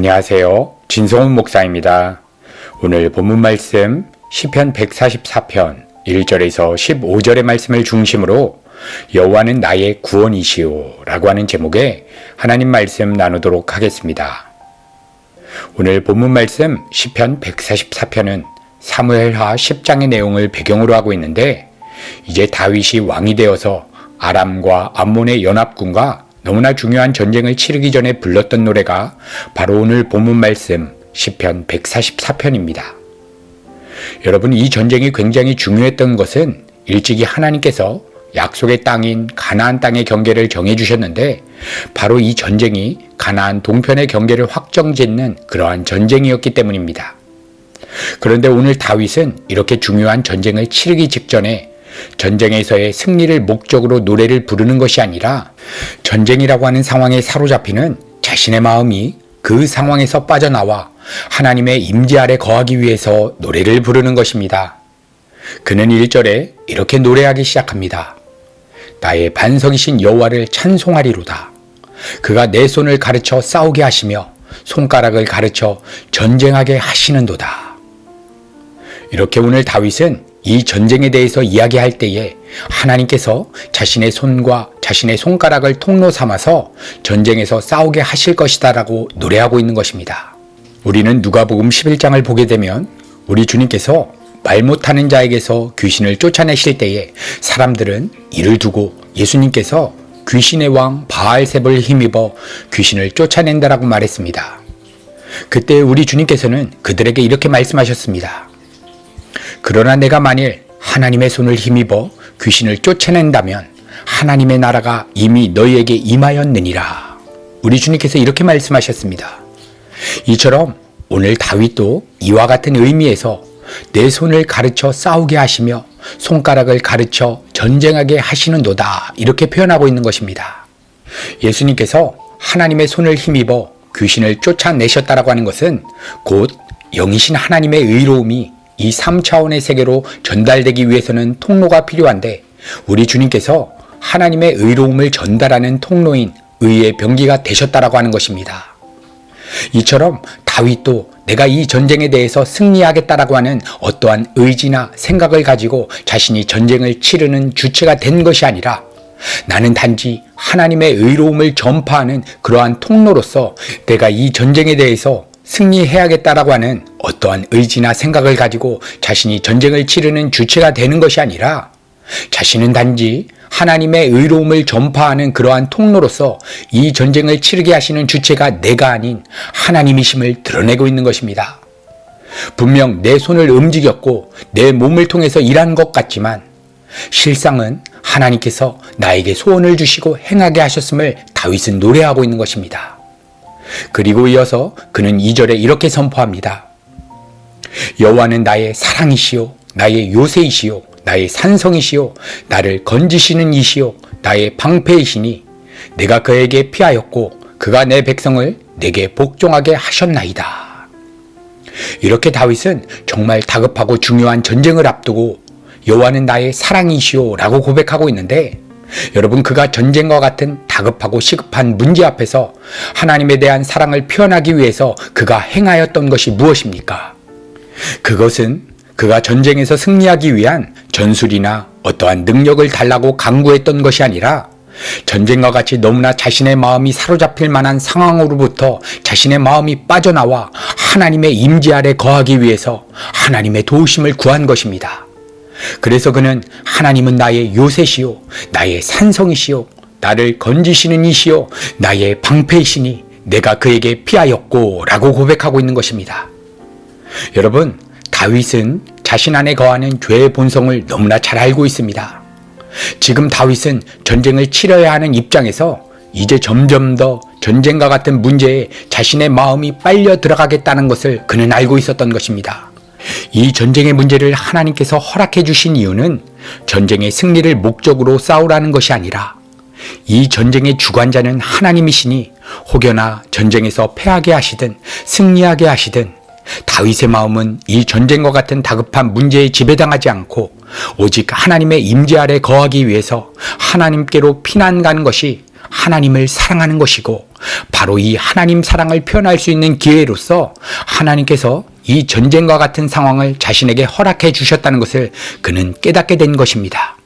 안녕하세요. 진성훈 목사입니다. 오늘 본문 말씀 시편 144편 1절에서 15절의 말씀을 중심으로 여호와는 나의 구원이시오 라고 하는 제목의 하나님 말씀 나누도록 하겠습니다. 오늘 본문 말씀 시편 144편은 사무엘하 10장의 내용을 배경으로 하고 있는데, 이제 다윗이 왕이 되어서 아람과 암몬의 연합군과 너무나 중요한 전쟁을 치르기 전에 불렀던 노래가 바로 오늘 본문 말씀 시편 144편입니다. 여러분, 이 전쟁이 굉장히 중요했던 것은 일찍이 하나님께서 약속의 땅인 가나안 땅의 경계를 정해주셨는데, 바로 이 전쟁이 가나안 동편의 경계를 확정짓는 그러한 전쟁이었기 때문입니다. 그런데 오늘 다윗은 이렇게 중요한 전쟁을 치르기 직전에 전쟁에서의 승리를 목적으로 노래를 부르는 것이 아니라, 전쟁이라고 하는 상황에 사로잡히는 자신의 마음이 그 상황에서 빠져나와 하나님의 임재 아래 거하기 위해서 노래를 부르는 것입니다. 그는 1절에 이렇게 노래하기 시작합니다. 나의 반석이신 여호와를 찬송하리로다. 그가 내 손을 가르쳐 싸우게 하시며 손가락을 가르쳐 전쟁하게 하시는도다. 이렇게 오늘 다윗은 이 전쟁에 대해서 이야기할 때에 하나님께서 자신의 손과 자신의 손가락을 통로 삼아서 전쟁에서 싸우게 하실 것이다 라고 노래하고 있는 것입니다. 우리는 누가복음 11장을 보게 되면 우리 주님께서 말 못하는 자에게서 귀신을 쫓아내실 때에 사람들은 이를 두고 예수님께서 귀신의 왕 바알셉을 힘입어 귀신을 쫓아낸다라고 말했습니다. 그때 우리 주님께서는 그들에게 이렇게 말씀하셨습니다. 그러나 내가 만일 하나님의 손을 힘입어 귀신을 쫓아낸다면 하나님의 나라가 이미 너희에게 임하였느니라. 우리 주님께서 이렇게 말씀하셨습니다. 이처럼 오늘 다윗도 이와 같은 의미에서 내 손을 가르쳐 싸우게 하시며 손가락을 가르쳐 전쟁하게 하시는도다, 이렇게 표현하고 있는 것입니다. 예수님께서 하나님의 손을 힘입어 귀신을 쫓아내셨다라고 하는 것은 곧 영이신 하나님의 의로움이 이 3차원의 세계로 전달되기 위해서는 통로가 필요한데, 우리 주님께서 하나님의 의로움을 전달하는 통로인 의의 병기가 되셨다라고 하는 것입니다. 이처럼 다윗도 내가 이 전쟁에 대해서 승리하겠다라고 하는 어떠한 의지나 생각을 가지고 자신이 전쟁을 치르는 주체가 된 것이 아니라, 나는 단지 하나님의 의로움을 전파하는 그러한 통로로서 내가 이 전쟁에 대해서 승리해야겠다라고 하는 어떠한 의지나 생각을 가지고 자신이 전쟁을 치르는 주체가 되는 것이 아니라, 자신은 단지 하나님의 의로움을 전파하는 그러한 통로로서 이 전쟁을 치르게 하시는 주체가 내가 아닌 하나님이심을 드러내고 있는 것입니다. 분명 내 손을 움직였고 내 몸을 통해서 일한 것 같지만 실상은 하나님께서 나에게 소원을 주시고 행하게 하셨음을 다윗은 노래하고 있는 것입니다. 그리고 이어서 그는 2절에 이렇게 선포합니다. 여호와는 나의 사랑이시요 나의 요새이시요 나의 산성이시요 나를 건지시는 이시요 나의 방패이시니 내가 그에게 피하였고 그가 내 백성을 내게 복종하게 하셨나이다. 이렇게 다윗은 정말 다급하고 중요한 전쟁을 앞두고 여호와는 나의 사랑이시요 라고 고백하고 있는데, 여러분, 그가 전쟁과 같은 다급하고 시급한 문제 앞에서 하나님에 대한 사랑을 표현하기 위해서 그가 행하였던 것이 무엇입니까? 그것은 그가 전쟁에서 승리하기 위한 전술이나 어떠한 능력을 달라고 강구했던 것이 아니라, 전쟁과 같이 너무나 자신의 마음이 사로잡힐 만한 상황으로부터 자신의 마음이 빠져나와 하나님의 임재 아래 거하기 위해서 하나님의 도우심을 구한 것입니다. 그래서 그는 하나님은 나의 요새시요 나의 산성이시요 나를 건지시는 이시요 나의 방패이시니 내가 그에게 피하였고 라고 고백하고 있는 것입니다. 여러분, 다윗은 자신 안에 거하는 죄의 본성을 너무나 잘 알고 있습니다. 지금 다윗은 전쟁을 치러야 하는 입장에서 이제 점점 더 전쟁과 같은 문제에 자신의 마음이 빨려 들어가겠다는 것을 그는 알고 있었던 것입니다. 이 전쟁의 문제를 하나님께서 허락해 주신 이유는 전쟁의 승리를 목적으로 싸우라는 것이 아니라, 이 전쟁의 주관자는 하나님이시니 혹여나 전쟁에서 패하게 하시든 승리하게 하시든 다윗의 마음은 이 전쟁과 같은 다급한 문제에 지배당하지 않고 오직 하나님의 임재 아래 거하기 위해서 하나님께로 피난 가는 것이 하나님을 사랑하는 것이고 바로 이 하나님 사랑을 표현할 수 있는 기회로서 하나님께서 이 전쟁과 같은 상황을 자신에게 허락해 주셨다는 것을 그는 깨닫게 된 것입니다.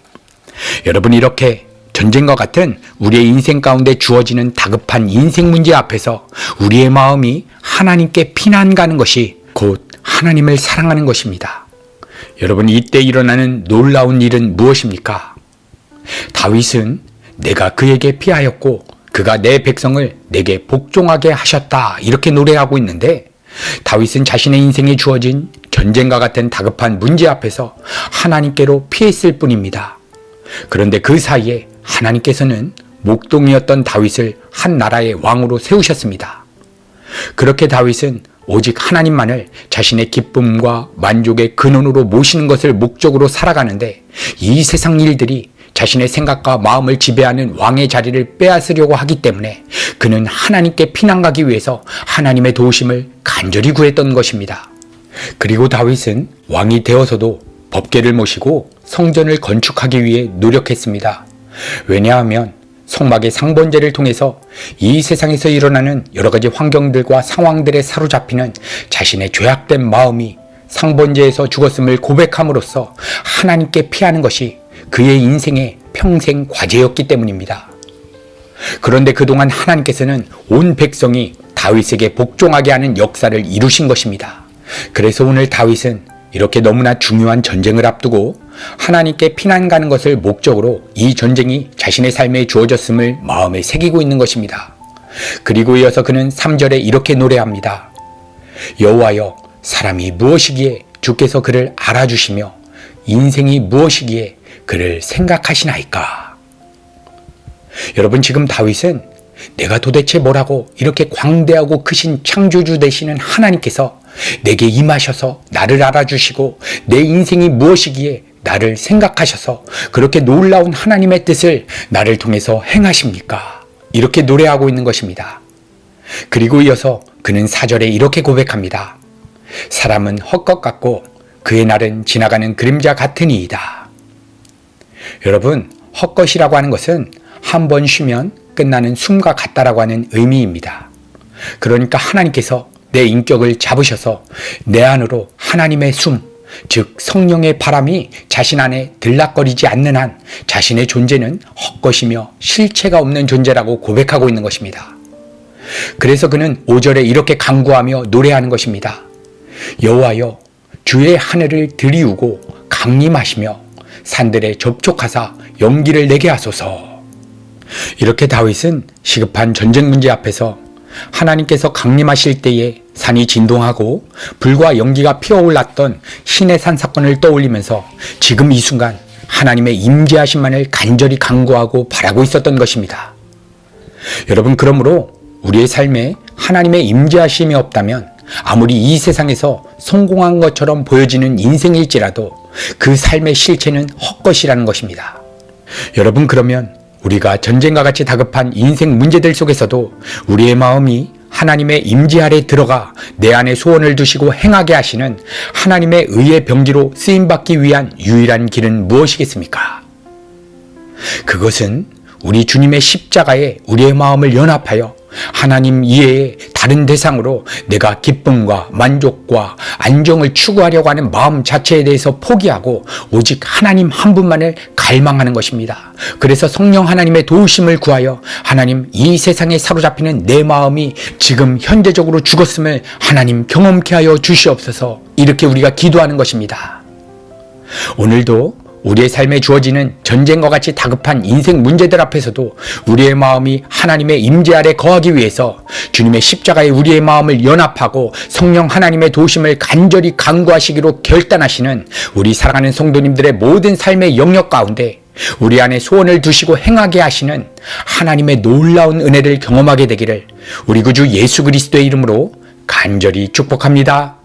여러분, 이렇게 전쟁과 같은 우리의 인생 가운데 주어지는 다급한 인생 문제 앞에서 우리의 마음이 하나님께 피난 가는 것이 곧 하나님을 사랑하는 것입니다. 여러분, 이때 일어나는 놀라운 일은 무엇입니까? 다윗은 내가 그에게 피하였고 그가 내 백성을 내게 복종하게 하셨다, 이렇게 노래하고 있는데, 다윗은 자신의 인생에 주어진 전쟁과 같은 다급한 문제 앞에서 하나님께로 피했을 뿐입니다. 그런데 그 사이에 하나님께서는 목동이었던 다윗을 한 나라의 왕으로 세우셨습니다. 그렇게 다윗은 오직 하나님만을 자신의 기쁨과 만족의 근원으로 모시는 것을 목적으로 살아가는데, 이 세상 일들이 자신의 생각과 마음을 지배하는 왕의 자리를 빼앗으려고 하기 때문에 그는 하나님께 피난가기 위해서 하나님의 도우심을 간절히 구했던 것입니다. 그리고 다윗은 왕이 되어서도 법궤를 모시고 성전을 건축하기 위해 노력했습니다. 왜냐하면 성막의 상번제를 통해서 이 세상에서 일어나는 여러 가지 환경들과 상황들에 사로잡히는 자신의 죄악된 마음이 상번제에서 죽었음을 고백함으로써 하나님께 피하는 것이 그의 인생의 평생 과제였기 때문입니다. 그런데 그동안 하나님께서는 온 백성이 다윗에게 복종하게 하는 역사를 이루신 것입니다. 그래서 오늘 다윗은 이렇게 너무나 중요한 전쟁을 앞두고 하나님께 피난 가는 것을 목적으로 이 전쟁이 자신의 삶에 주어졌음을 마음에 새기고 있는 것입니다. 그리고 이어서 그는 3절에 이렇게 노래합니다. 여호와여, 사람이 무엇이기에 주께서 그를 알아주시며 인생이 무엇이기에 그를 생각하시나이까. 여러분, 지금 다윗은 내가 도대체 뭐라고 이렇게 광대하고 크신 창조주 되시는 하나님께서 내게 임하셔서 나를 알아주시고 내 인생이 무엇이기에 나를 생각하셔서 그렇게 놀라운 하나님의 뜻을 나를 통해서 행하십니까? 이렇게 노래하고 있는 것입니다. 그리고 이어서 그는 4절에 이렇게 고백합니다. 사람은 헛것 같고 그의 날은 지나가는 그림자 같으니이다. 여러분, 헛것이라고 하는 것은 한 번 쉬면 끝나는 숨과 같다라고 하는 의미입니다. 그러니까 하나님께서 내 인격을 잡으셔서 내 안으로 하나님의 숨, 즉 성령의 바람이 자신 안에 들락거리지 않는 한 자신의 존재는 헛것이며 실체가 없는 존재라고 고백하고 있는 것입니다. 그래서 그는 5절에 이렇게 간구하며 노래하는 것입니다. 여호와여, 주의 하늘을 들이우고 강림하시며 산들에 접촉하사 연기를 내게 하소서. 이렇게 다윗은 시급한 전쟁 문제 앞에서 하나님께서 강림하실 때에 산이 진동하고 불과 연기가 피어올랐던 시내산 사건을 떠올리면서 지금 이 순간 하나님의 임재하심만을 간절히 간구하고 바라고 있었던 것입니다. 여러분, 그러므로 우리의 삶에 하나님의 임재하심이 없다면 아무리 이 세상에서 성공한 것처럼 보여지는 인생일지라도 그 삶의 실체는 헛것이라는 것입니다. 여러분, 그러면 우리가 전쟁과 같이 다급한 인생 문제들 속에서도 우리의 마음이 하나님의 임재 아래 들어가 내 안에 소원을 두시고 행하게 하시는 하나님의 의의 병기로 쓰임받기 위한 유일한 길은 무엇이겠습니까? 그것은 우리 주님의 십자가에 우리의 마음을 연합하여 하나님 이외에 다른 대상으로 내가 기쁨과 만족과 안정을 추구하려고 하는 마음 자체에 대해서 포기하고 오직 하나님 한 분만을 갈망하는 것입니다. 그래서 성령 하나님의 도우심을 구하여 하나님, 이 세상에 사로잡히는 내 마음이 지금 현재적으로 죽었음을 하나님 경험케 하여 주시옵소서, 이렇게 우리가 기도하는 것입니다. 오늘도 우리의 삶에 주어지는 전쟁과 같이 다급한 인생 문제들 앞에서도 우리의 마음이 하나님의 임재 아래 거하기 위해서 주님의 십자가에 우리의 마음을 연합하고 성령 하나님의 도우심을 간절히 간구하시기로 결단하시는 우리 사랑하는 성도님들의 모든 삶의 영역 가운데 우리 안에 소원을 두시고 행하게 하시는 하나님의 놀라운 은혜를 경험하게 되기를 우리 구주 예수 그리스도의 이름으로 간절히 축복합니다.